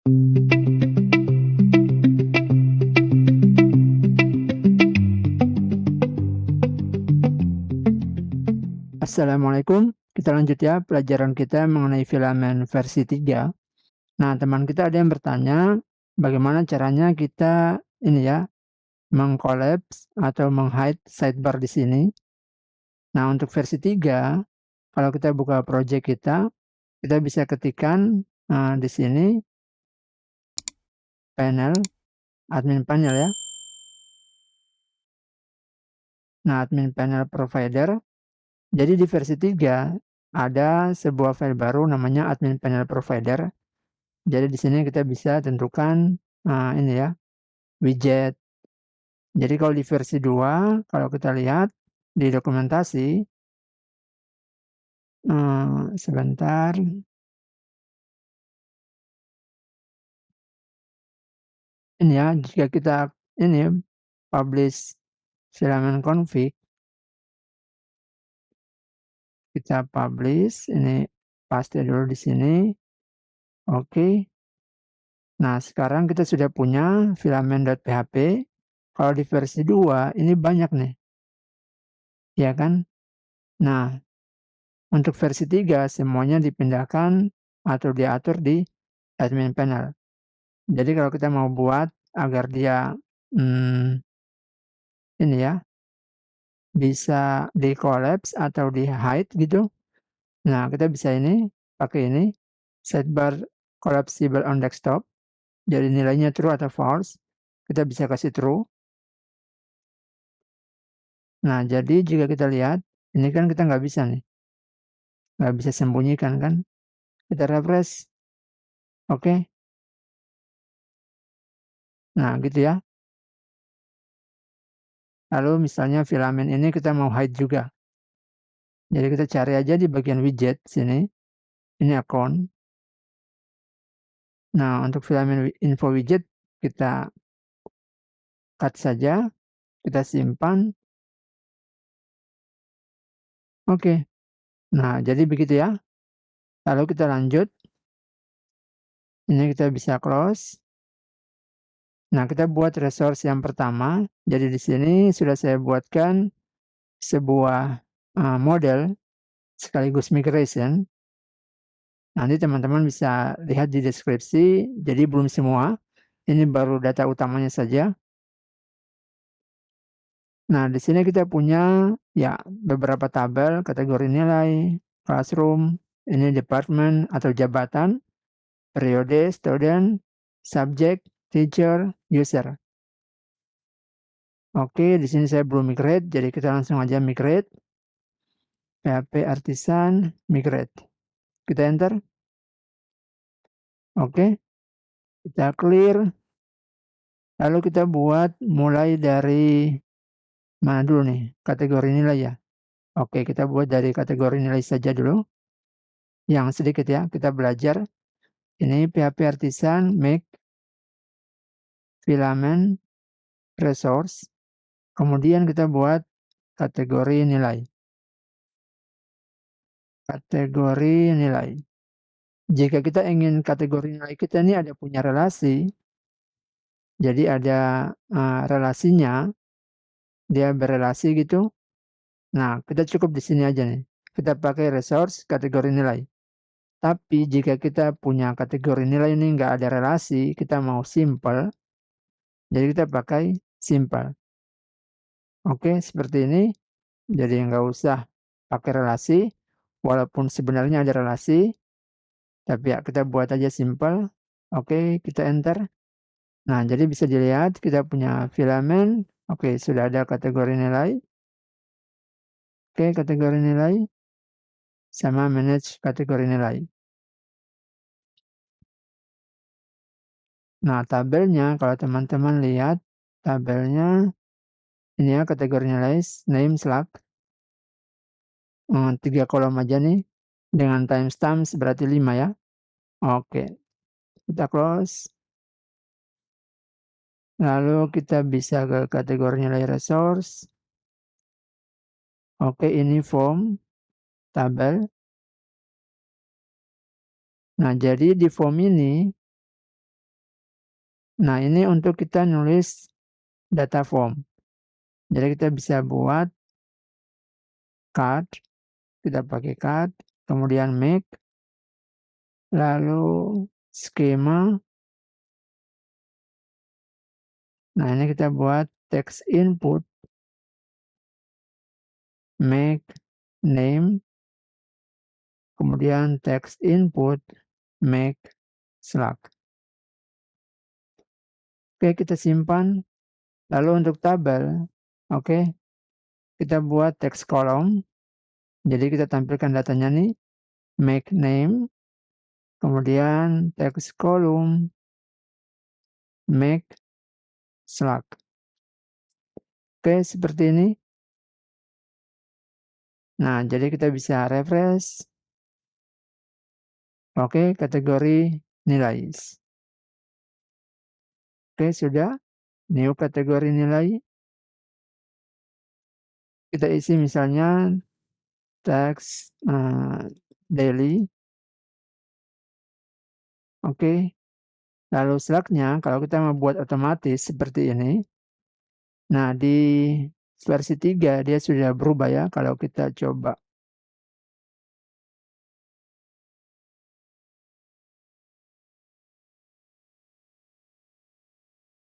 Assalamualaikum, kita lanjut ya pelajaran kita mengenai filamen versi 3. Nah, teman kita ada yang bertanya, bagaimana caranya kita ini ya, mengkolaps atau menghide sidebar di sini. Nah, untuk versi 3, kalau kita buka project kita bisa ketikkan di sini panel, admin panel ya. Nah, admin panel provider. Jadi di versi 3 ada sebuah file baru namanya admin panel provider. Jadi di sini kita bisa tentukan ini ya, widget. Jadi kalau di versi 2, kalau kita lihat di dokumentasi, sebentar. Ini ya, jika kita ini publish filamen config, kita publish, ini paste dulu di sini. Oke. Nah, sekarang kita sudah punya filamen.php. Kalau di versi 2 ini banyak nih. Ya kan? Nah, untuk versi 3 semuanya dipindahkan atau diatur di admin panel. Jadi kalau kita mau buat agar dia ini ya, bisa di-collapse atau di-hide gitu. Nah, kita bisa ini, pakai ini, sidebar collapsible on desktop. Jadi nilainya true atau false. Kita bisa kasih true. Nah, jadi jika kita lihat, ini kan kita nggak bisa nih. Nggak bisa sembunyikan kan. Kita refresh. Oke. Nah, gitu ya. Lalu misalnya filamen ini kita mau hide juga. Jadi kita cari aja di bagian widget sini. Ini account. Nah, untuk filamen info widget kita cut saja, kita simpan. Oke. Nah, jadi begitu ya. Lalu kita lanjut. Ini kita bisa close. Nah, kita buat resource yang pertama. Jadi di sini sudah saya buatkan sebuah model sekaligus migration. Nanti teman-teman bisa lihat di deskripsi. Jadi belum semua. Ini baru data utamanya saja. Nah, di sini kita punya ya beberapa tabel, kategori nilai, classroom, ini department atau jabatan, periode, student, subject, teacher, user. Oke, di sini saya belum migrate, jadi kita langsung aja migrate. PHP Artisan migrate. Kita enter. Oke, kita clear. Lalu kita buat mulai dari mana dulu nih? Kategori nilai ya. Oke, kita buat dari kategori nilai saja dulu. Yang sedikit ya, kita belajar. Ini PHP Artisan make filament resource. Kemudian kita buat kategori nilai. Kategori nilai. Jika kita ingin kategori nilai kita ini ada punya relasi, jadi ada relasinya, dia berelasi gitu. Nah, kita cukup di sini aja nih. Kita pakai resource kategori nilai. Tapi jika kita punya kategori nilai ini nggak ada relasi, kita mau simple, jadi kita pakai simple. Oke, seperti ini. Jadi nggak usah pakai relasi, walaupun sebenarnya ada relasi, tapi ya kita buat aja simple. Oke, kita enter. Nah, jadi bisa dilihat kita punya filamen. Oke, sudah ada kategori nilai. Oke, kategori nilai sama manage kategori nilai. Nah, tabelnya kalau teman-teman lihat tabelnya ini ya kategori nilai name slug. 3 kolom aja nih dengan timestamp berarti 5 ya. Oke. Kita close. Lalu kita bisa ke kategori nilai resource. Oke, ini form tabel. Nah, jadi di form ini Nah, ini untuk kita nulis data form. Jadi kita bisa buat card, kita pakai card, kemudian make, lalu skema. Nah, ini kita buat text input, make, name, kemudian text input, make, slug. Oke, kita simpan. Lalu untuk tabel, oke, kita buat text column. Jadi kita tampilkan datanya nih, make name, kemudian text column, make, slug. Oke, seperti ini. Nah, jadi kita bisa refresh. Oke, kategori nilai. Oke, sudah. New kategori nilai. Kita isi misalnya teks daily. Oke. Lalu slugnya kalau kita mau buat otomatis seperti ini. Nah, di versi 3 dia sudah berubah ya kalau kita coba.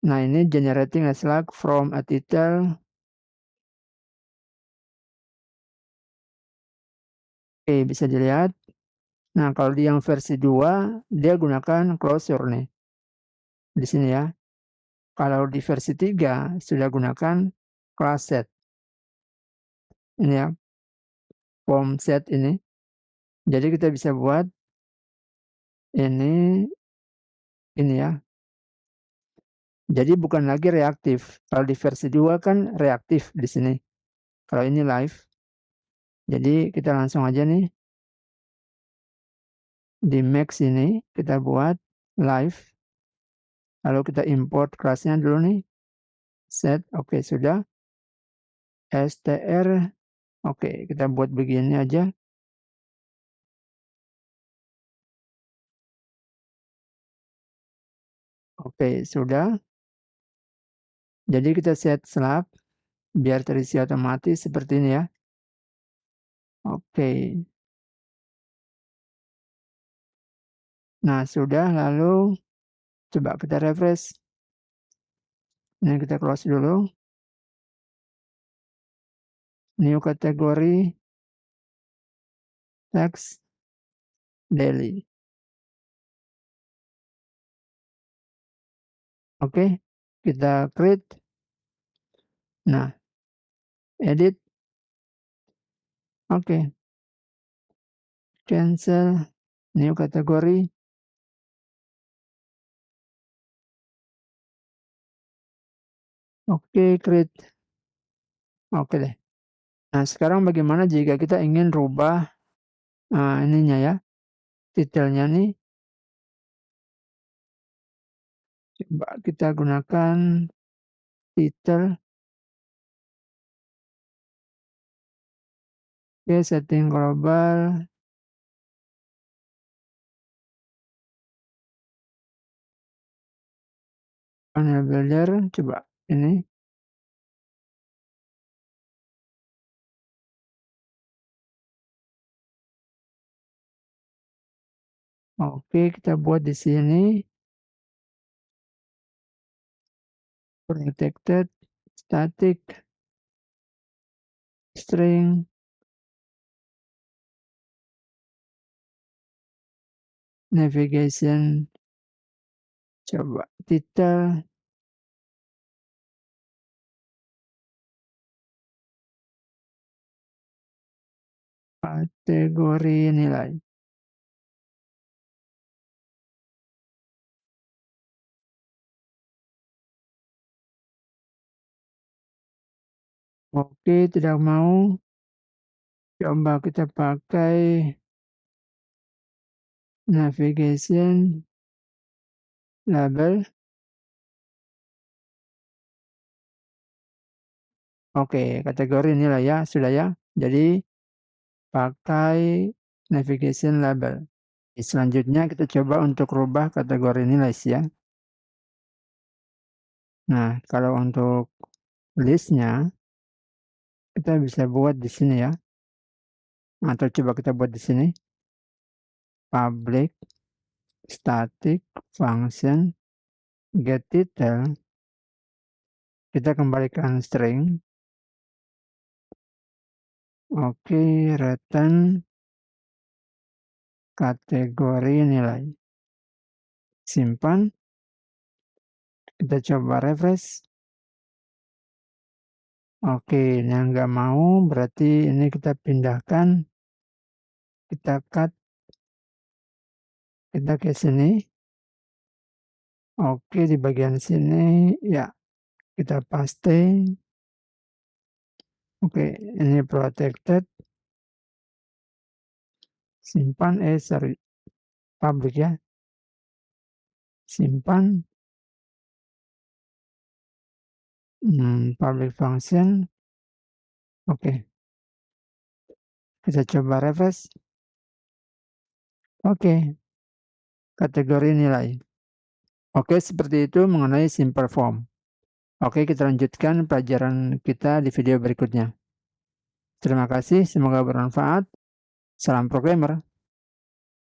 Nah, ini generating a slug from a title. Oke, bisa dilihat. Nah, kalau di yang versi 2 dia gunakan closure nih. Di sini ya. Kalau di versi 3 sudah gunakan class set. Ini ya, form set ini. Jadi kita bisa buat ini ya. Jadi bukan lagi reaktif. Kalau di versi 2 kan reaktif di sini. Kalau ini live. Jadi kita langsung aja nih di Max ini kita buat live. Lalu kita import kelasnya dulu nih. Set, oke sudah. str, oke kita buat begini aja. Oke, sudah. Jadi kita set slab biar terisi otomatis seperti ini ya. Oke. Nah, sudah, lalu coba kita refresh. Ini kita close dulu. New kategori text daily. Oke, kita create. Nah, edit. Oke. Cancel. New kategori. Oke, create. Oke deh. Nah, sekarang bagaimana jika kita ingin rubah ininya ya, titelnya nih. Coba kita gunakan titel. Oke, setting global. Panel builder, coba ini. Oke, kita buat di sini. Protected, static, string, navigation, coba titel, kategori nilai. Oke, tidak mau. Coba kita pakai navigation label. Oke, kategori nilai ya, sudah ya. Jadi pakai navigation label. Selanjutnya kita coba untuk rubah kategori nilai ya. Nah, kalau untuk list-nya kita bisa buat di sini ya, atau coba kita buat di sini, public static function get title, kita kembalikan string, oke, return kategori nilai. Simpan, kita coba refresh. Oke, ini nggak mau, berarti ini kita pindahkan, kita cut, kita ke sini. Oke, di bagian sini, ya, kita paste. Oke, ini protected. Simpan, sorry, public ya. Simpan. Public function. Oke. Kita coba refresh. Oke. Kategori nilai. Oke, seperti itu mengenai simple form. Oke, kita lanjutkan pelajaran kita di video berikutnya. Terima kasih, semoga bermanfaat. Salam programmer.